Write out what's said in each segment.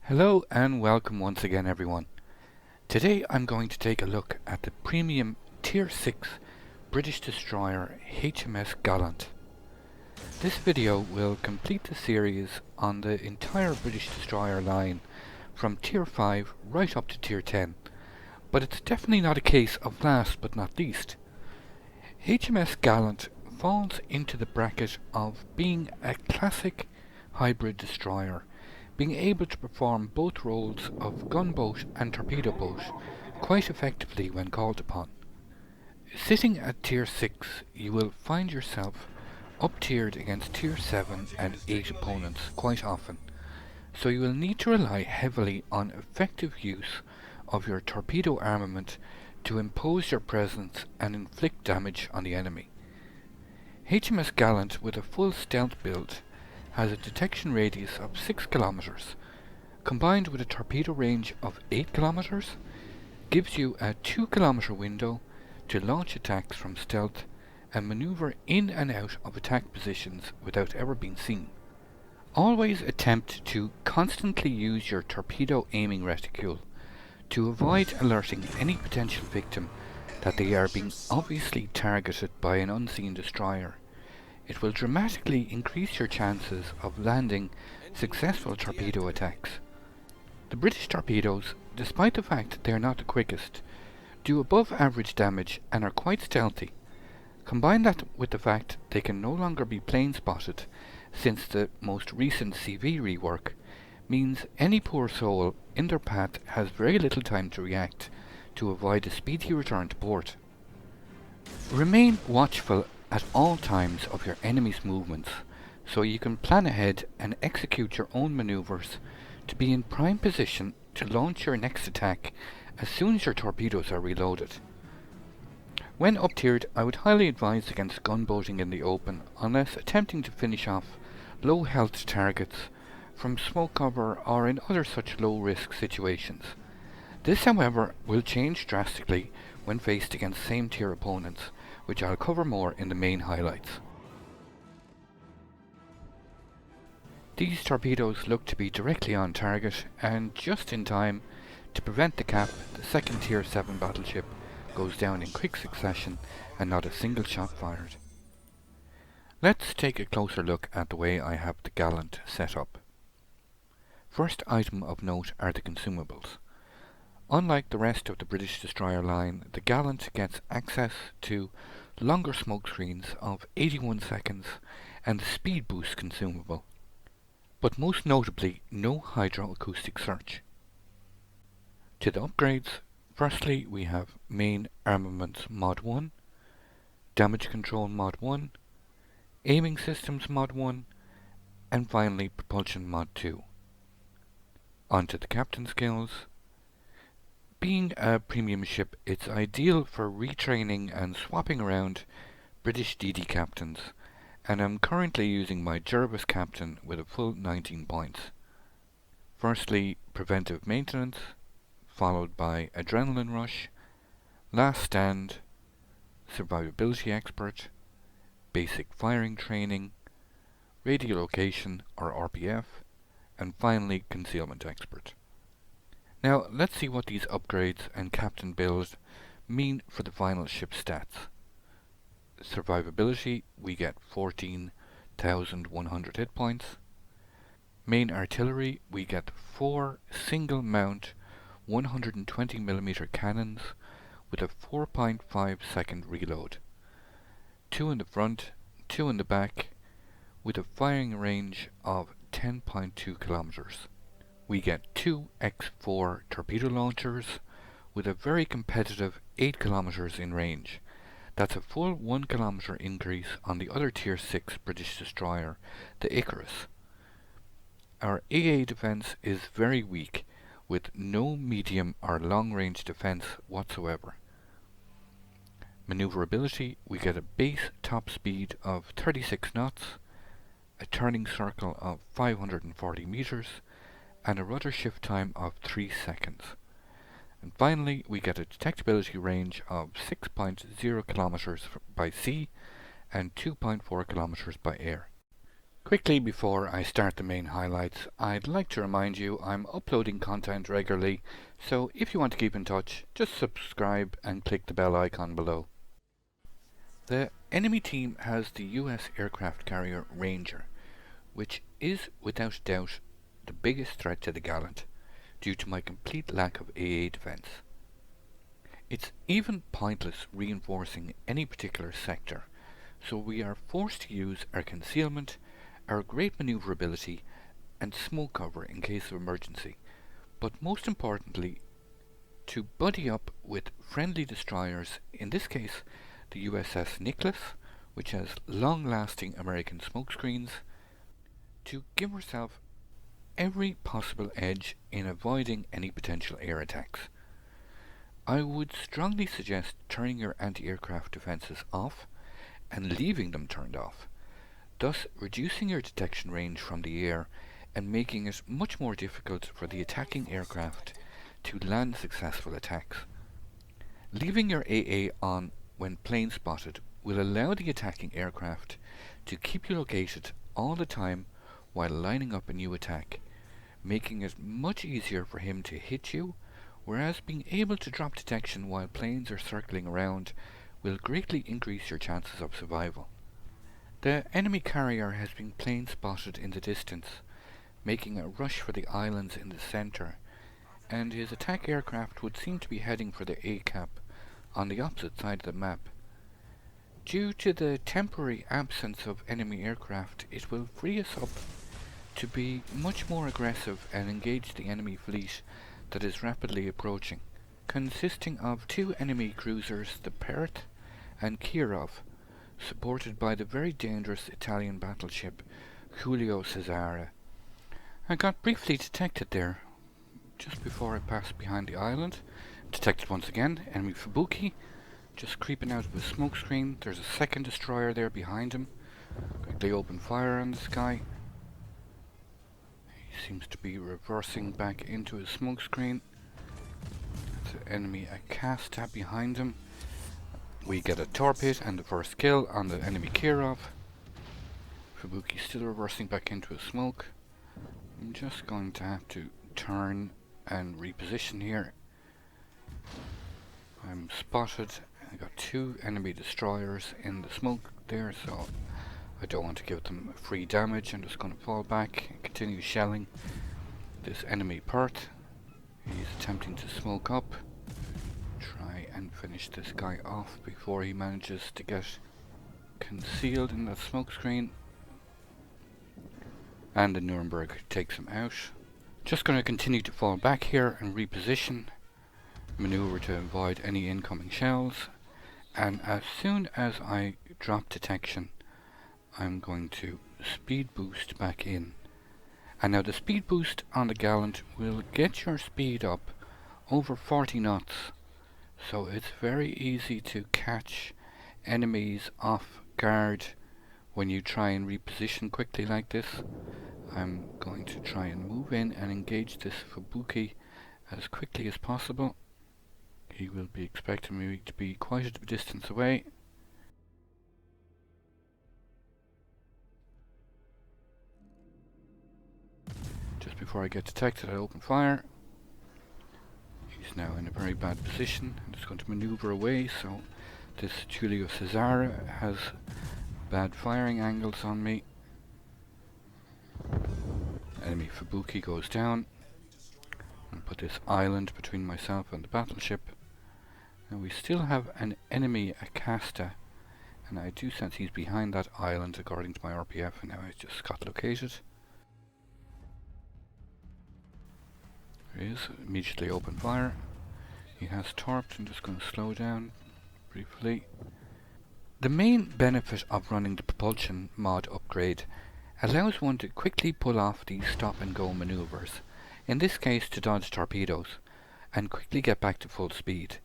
Hello and welcome once again everyone. Today I'm going to take a look at the premium Tier 6 British destroyer HMS Gallant. This video will complete the series on the entire British destroyer line from Tier 5 right up to Tier 10, but it's definitely not a case of last but not least. HMS Gallant falls into the bracket of being a classic hybrid destroyer, being able to perform both roles of gunboat and torpedo boat quite effectively when called upon. Sitting at Tier 6, you will find yourself up-tiered against Tier 7 and 8 opponents quite often, so you will need to rely heavily on effective use of your torpedo armament to impose your presence and inflict damage on the enemy. HMS Gallant, with a full stealth build, has a detection radius of 6 kilometers, combined with a torpedo range of 8 kilometers, gives you a 2-kilometer window to launch attacks from stealth and maneuver in and out of attack positions without ever being seen. Always attempt to constantly use your torpedo aiming reticule to avoid alerting any potential victim that they are being obviously targeted by an unseen destroyer. It will dramatically increase your chances of landing successful torpedo attacks. The British torpedoes, despite the fact that they are not the quickest, do above average damage and are quite stealthy. Combine that with the fact they can no longer be plane spotted, since the most recent CV rework means any poor soul in their path has very little time to react to avoid a speedy return to port. Remain watchful at all times of your enemy's movements, so you can plan ahead and execute your own maneuvers to be in prime position to launch your next attack as soon as your torpedoes are reloaded. When up-tiered, I would highly advise against gunboating in the open unless attempting to finish off low health targets from smoke cover or in other such low risk situations. This, however, will change drastically when faced against same tier opponents, which I'll cover more in the main highlights. These torpedoes look to be directly on target and just in time to prevent the cap. The second tier 7 battleship goes down in quick succession and not a single shot fired. Let's take a closer look at the way I have the Gallant set up. First item of note are the consumables. Unlike the rest of the British destroyer line, the Gallant gets access to longer smoke screens of 81 seconds and the speed boost consumable, but most notably no hydroacoustic search. To the upgrades, firstly we have Main Armaments Mod 1, Damage Control Mod 1, Aiming Systems Mod 1, and finally Propulsion Mod 2. On to the captain skills. Being a premium ship, it's ideal for retraining and swapping around British DD captains, and I'm currently using my Jervis captain with a full 19 points. Firstly, preventive maintenance, followed by adrenaline rush, last stand, survivability expert, basic firing training, radiolocation or RPF, and finally concealment expert. Now let's see what these upgrades and captain builds mean for the final ship stats. Survivability, we get 14,100 hit points. Main artillery, we get 4 single mount 120mm cannons with a 4.5 second reload. 2 in the front, 2 in the back, with a firing range of 10.2 kilometers. We get 2 X4 torpedo launchers with a very competitive 8 kilometers in range. That's a full 1 kilometer increase on the other Tier 6 British destroyer, the Icarus. Our AA defense is very weak, with no medium or long range defense whatsoever. Maneuverability, we get a base top speed of 36 knots, a turning circle of 540 meters, and a rudder shift time of 3 seconds. And finally, we get a detectability range of 6.0 kilometers by sea and 2.4 kilometers by air. Quickly before I start the main highlights, I'd like to remind you I'm uploading content regularly, so if you want to keep in touch, just subscribe and click the bell icon below. The enemy team has the US aircraft carrier Ranger, which is without doubt the biggest threat to the Gallant, due to my complete lack of AA defense. It's even pointless reinforcing any particular sector, so we are forced to use our concealment, our great maneuverability, and smoke cover in case of emergency, but most importantly, to buddy up with friendly destroyers, in this case the USS Nicholas, which has long-lasting American smokescreens, to give herself every possible edge in avoiding any potential air attacks. I would strongly suggest turning your anti-aircraft defences off and leaving them turned off, thus reducing your detection range from the air and making it much more difficult for the attacking aircraft to land successful attacks. Leaving your AA on when plane spotted will allow the attacking aircraft to keep you located all the time while lining up a new attack, making it much easier for him to hit you, whereas being able to drop detection while planes are circling around will greatly increase your chances of survival. The enemy carrier has been plane spotted in the distance, making a rush for the islands in the centre, and his attack aircraft would seem to be heading for the A-cap on the opposite side of the map. Due to the temporary absence of enemy aircraft, it will free us up to be much more aggressive and engage the enemy fleet that is rapidly approaching, consisting of 2 enemy cruisers, the Perth and Kirov, supported by the very dangerous Italian battleship Giulio Cesare. I got briefly detected there, just before I passed behind the island. Detected once again, enemy Fubuki, just creeping out of his smokescreen. There's a second destroyer there behind him. Quickly open fire on this guy. He seems to be reversing back into his smokescreen. There's an enemy Akasta behind him. We get a torpedo and the first kill on the enemy Kirov. Fubuki still reversing back into his smoke. I'm just going to have to turn and reposition here. I'm spotted. I got 2 enemy destroyers in the smoke there, so I don't want to give them free damage. I'm just going to fall back and continue shelling this enemy Perth. He's attempting to smoke up. Try and finish this guy off before he manages to get concealed in that smokescreen. And the Nuremberg takes him out. Just going to continue to fall back here and reposition, maneuver to avoid any incoming shells, and as soon as I drop detection, I'm going to speed boost back in. And now the speed boost on the Gallant will get your speed up over 40 knots, so it's very easy to catch enemies off guard when you try and reposition quickly like this. I'm going to try and move in and engage this Fubuki as quickly as possible. He will be expecting me to be quite a distance away. Just before I get detected, I open fire. He's now in a very bad position. I'm just going to maneuver away, so this Giulio Cesare has bad firing angles on me. Enemy Fubuki goes down. And put this island between myself and the battleship. Now we still have an enemy Akasta, and I do sense he's behind that island according to my RPF, and now I just got located. There he is, immediately open fire. He has torped. I'm just going to slow down briefly. The main benefit of running the propulsion mod upgrade allows one to quickly pull off these stop and go maneuvers, in this case to dodge torpedoes, and quickly get back to full speed.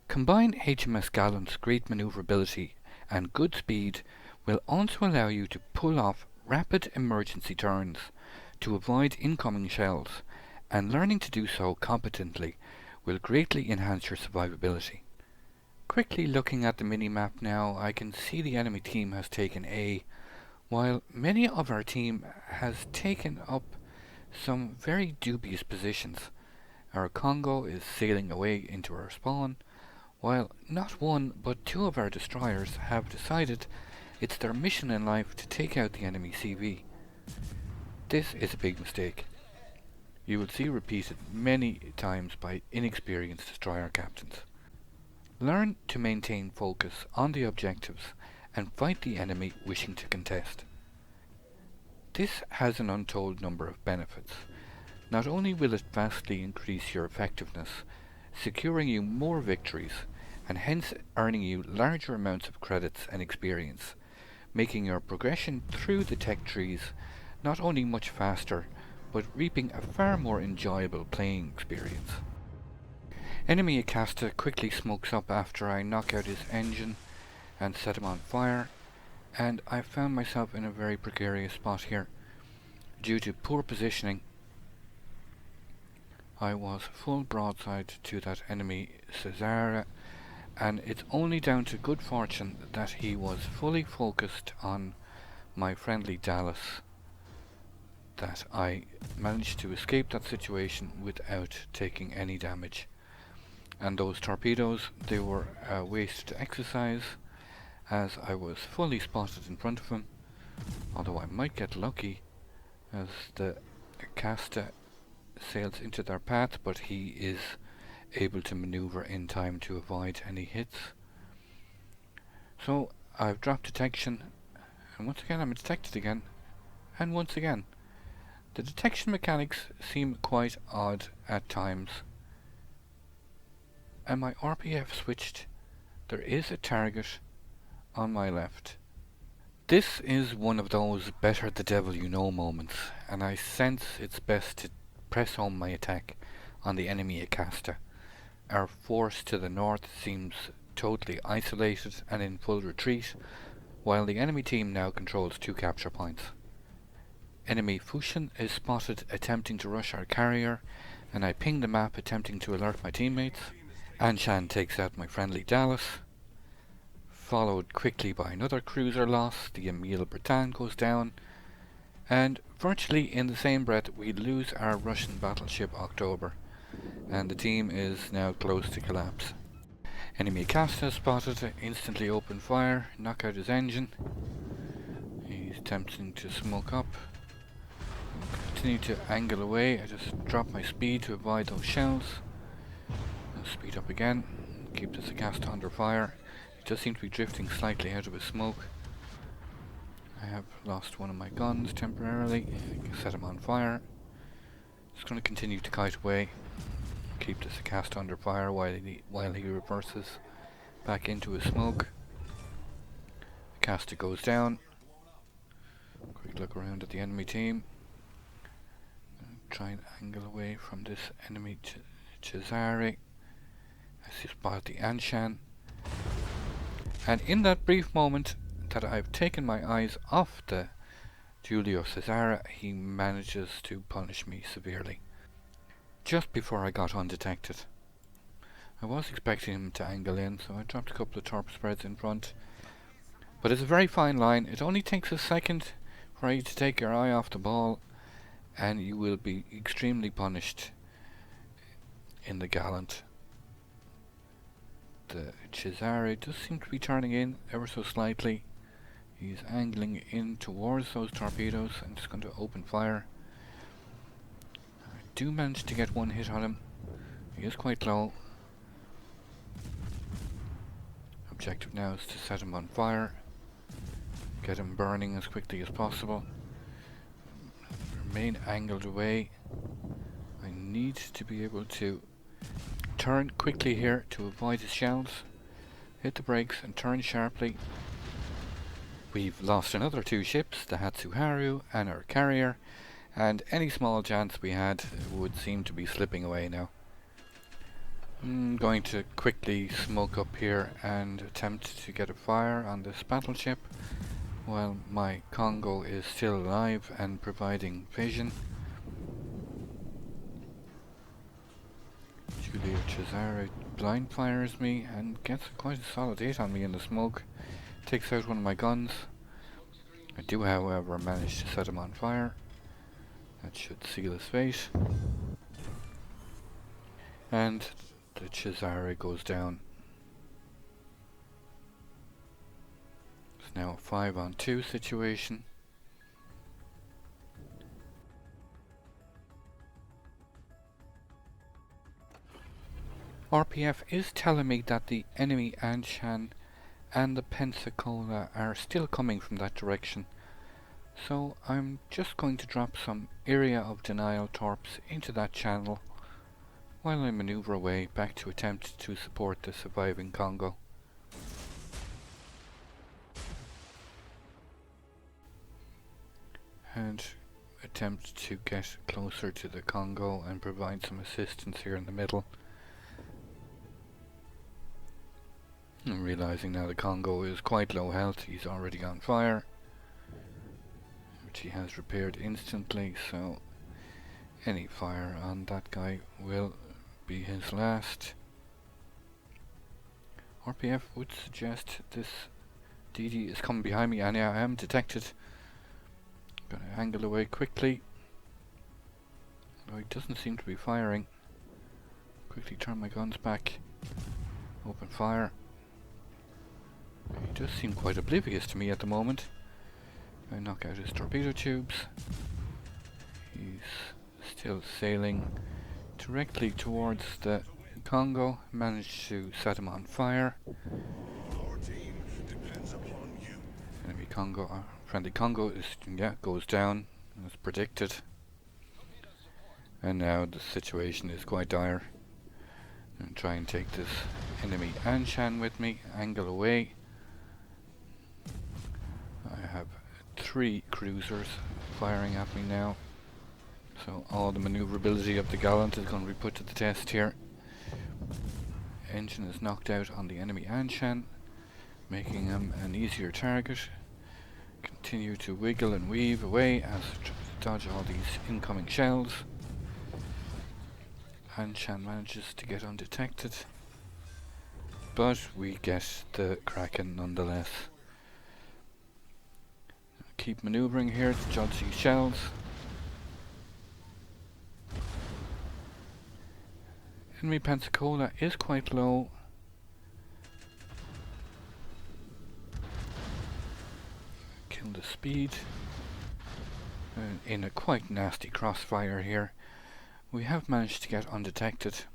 Combine HMS Gallant's great maneuverability and good speed will also allow you to pull off rapid emergency turns to avoid incoming shells, and learning to do so competently will greatly enhance your survivability. Quickly looking at the mini-map now, I can see the enemy team has taken A, While many of our team has taken up some very dubious positions, our Congo is sailing away into our spawn, while not one but two of our destroyers have decided it's their mission in life to take out the enemy CV. This is a big mistake. You will see repeated many times by inexperienced destroyer captains. Learn to maintain focus on the objectives and fight the enemy wishing to contest. This has an untold number of benefits. Not only will it vastly increase your effectiveness, securing you more victories, and hence earning you larger amounts of credits and experience, making your progression through the tech trees not only much faster, but reaping a far more enjoyable playing experience. Enemy Acasta quickly smokes up after I knock out his engine and set him on fire, and I found myself in a very precarious spot here. Due to poor positioning, I was full broadside to that enemy Cesare, and it's only down to good fortune that he was fully focused on my friendly Dallas that I managed to escape that situation without taking any damage. And those torpedoes, they were a wasted exercise, as I was fully spotted in front of him, although I might get lucky as the Acasta sails into their path, but he is able to maneuver in time to avoid any hits. So I've dropped detection, and once again I'm detected again, and once again. The detection mechanics seem quite odd at times, and my RPF switched. There is a target on my left. This is one of those better the devil you know moments, and I sense it's best to press home my attack on the enemy Acasta. Our force to the north seems totally isolated and in full retreat, while the enemy team now controls 2 capture points. Enemy Fushin is spotted attempting to rush our carrier, and I ping the map attempting to alert my teammates. Anshan takes out my friendly Dallas, followed quickly by another cruiser loss. The Emile Breton goes down, and virtually in the same breath we lose our Russian battleship October, and the team is now close to collapse. Enemy Acasta spotted, instantly open fire, knock out his engine. He's attempting to smoke up. Continue to angle away. I just drop my speed to avoid those shells. I'll speed up again. Keep this Acasta under fire. It does seem to be drifting slightly out of his smoke. I have lost one of my guns temporarily. I can set him on fire. Just going to continue to kite away. Keep this Acasta under fire while he reverses back into his smoke. Acasta goes down. Quick look around at the enemy team. Try and angle away from this enemy Cesare. I see spot the Anshan, and in that brief moment that I've taken my eyes off the Giulio Cesare, he manages to punish me severely. Just before I got undetected, I was expecting him to angle in, so I dropped a couple of torp spreads in front, but it's a very fine line. It only takes a second for you to take your eye off the ball, and you will be extremely punished in the Gallant. The Cesare does seem to be turning in ever so slightly. He's angling in towards those torpedoes. I'm just going to open fire. I do manage to get one hit on him. He is quite low. Objective now is to set him on fire, get him burning as quickly as possible. Remain angled away. I need to be able to turn quickly here to avoid his shells. Hit the brakes and turn sharply. We've lost another 2 ships, the Hatsuharu and our carrier, and any small chance we had would seem to be slipping away now. I'm going to quickly smoke up here and attempt to get a fire on this battleship while my Congo is still alive and providing vision. Giulio Cesare blind fires me and gets quite a solid hit on me in the smoke. Takes out one of my guns. I do, however, manage to set him on fire. That should seal his fate. And the Cesare goes down. It's now a 5-on-2 situation. RPF is telling me that the enemy Anshan and the Pensacola are still coming from that direction. So I'm just going to drop some area of denial torps into that channel while I maneuver away back to attempt to support the surviving Congo. And attempt to get closer to the Congo and provide some assistance here in the middle. I'm realizing now the Congo is quite low health. He's already on fire, which he has repaired instantly, so any fire on that guy will be his last. RPF would suggest this DD is coming behind me, and yeah, I am detected. Gonna angle away quickly. Although he doesn't seem to be firing. Quickly turn my guns back. Open fire. He does seem quite oblivious to me at the moment. I knock out his torpedo tubes. He's still sailing directly towards the Congo. Managed to set him on fire. Enemy Congo, friendly Congo is goes down as predicted. And now the situation is quite dire. I'm trying to take this enemy Anshan with me. Angle away. I have 3 cruisers firing at me now, so all the maneuverability of the Gallant is going to be put to the test here. Engine is knocked out on the enemy Anshan, making him an easier target. Continue to wiggle and weave away as I try to dodge all these incoming shells. Anshan manages to get undetected, but we get the Kraken nonetheless. Keep maneuvering here to dodge these shells. Enemy Pensacola is quite low. Kill the speed. In a quite nasty crossfire here. We have managed to get undetected.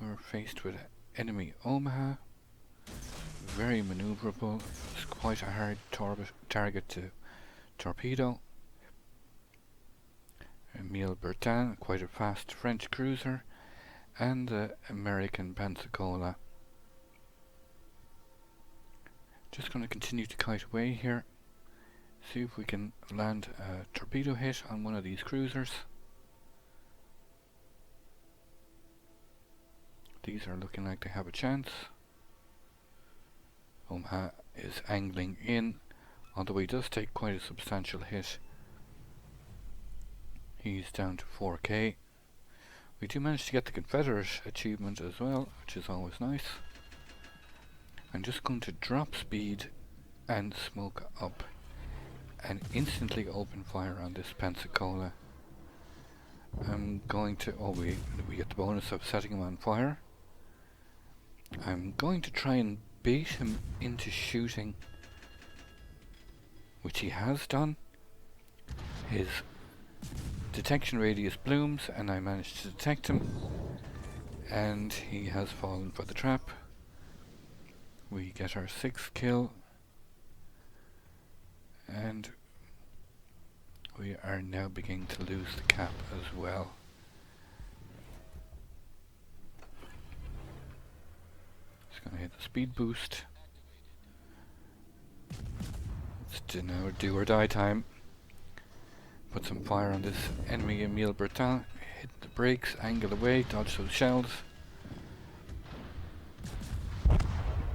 We're faced with enemy Omaha. Very maneuverable. It's quite a hard target to torpedo. Hms Gallant, quite a fast French cruiser, and the American Pensacola. Just going to continue to kite away here. See if we can land a torpedo hit on one of these cruisers. These are looking like they have a chance. Omaha is angling in, although he does take quite a substantial hit. He's down to 4k. We do manage to get the Confederate achievement as well, which is always nice. I'm just going to drop speed and smoke up and instantly open fire on this Pensacola. I'm going to, we get the bonus of setting him on fire. I'm going to try and bait him into shooting, which he has done. His detection radius blooms and I managed to detect him, and he has fallen for the trap. We get our 6th kill, and we are now beginning to lose the cap as well. Gonna hit the speed boost. It's now do or die time. Put some fire on this enemy Hms Gallant. Hit the brakes, angle away, dodge those shells.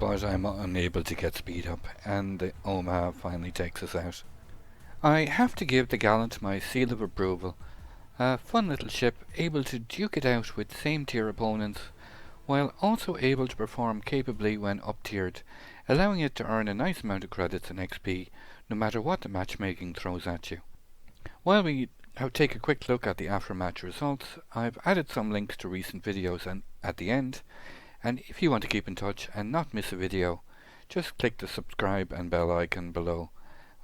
But I'm unable to get speed up, and the Omaha finally takes us out. I have to give the Gallant my seal of approval. A fun little ship, able to duke it out with same tier opponents, while also able to perform capably when up-tiered, allowing it to earn a nice amount of credits and XP no matter what the matchmaking throws at you. While we take a quick look at the aftermatch results, I've added some links to recent videos at the end, and if you want to keep in touch and not miss a video, just click the subscribe and bell icon below.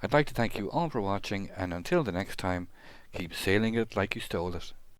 I'd like to thank you all for watching, and until the next time, keep sailing it like you stole it.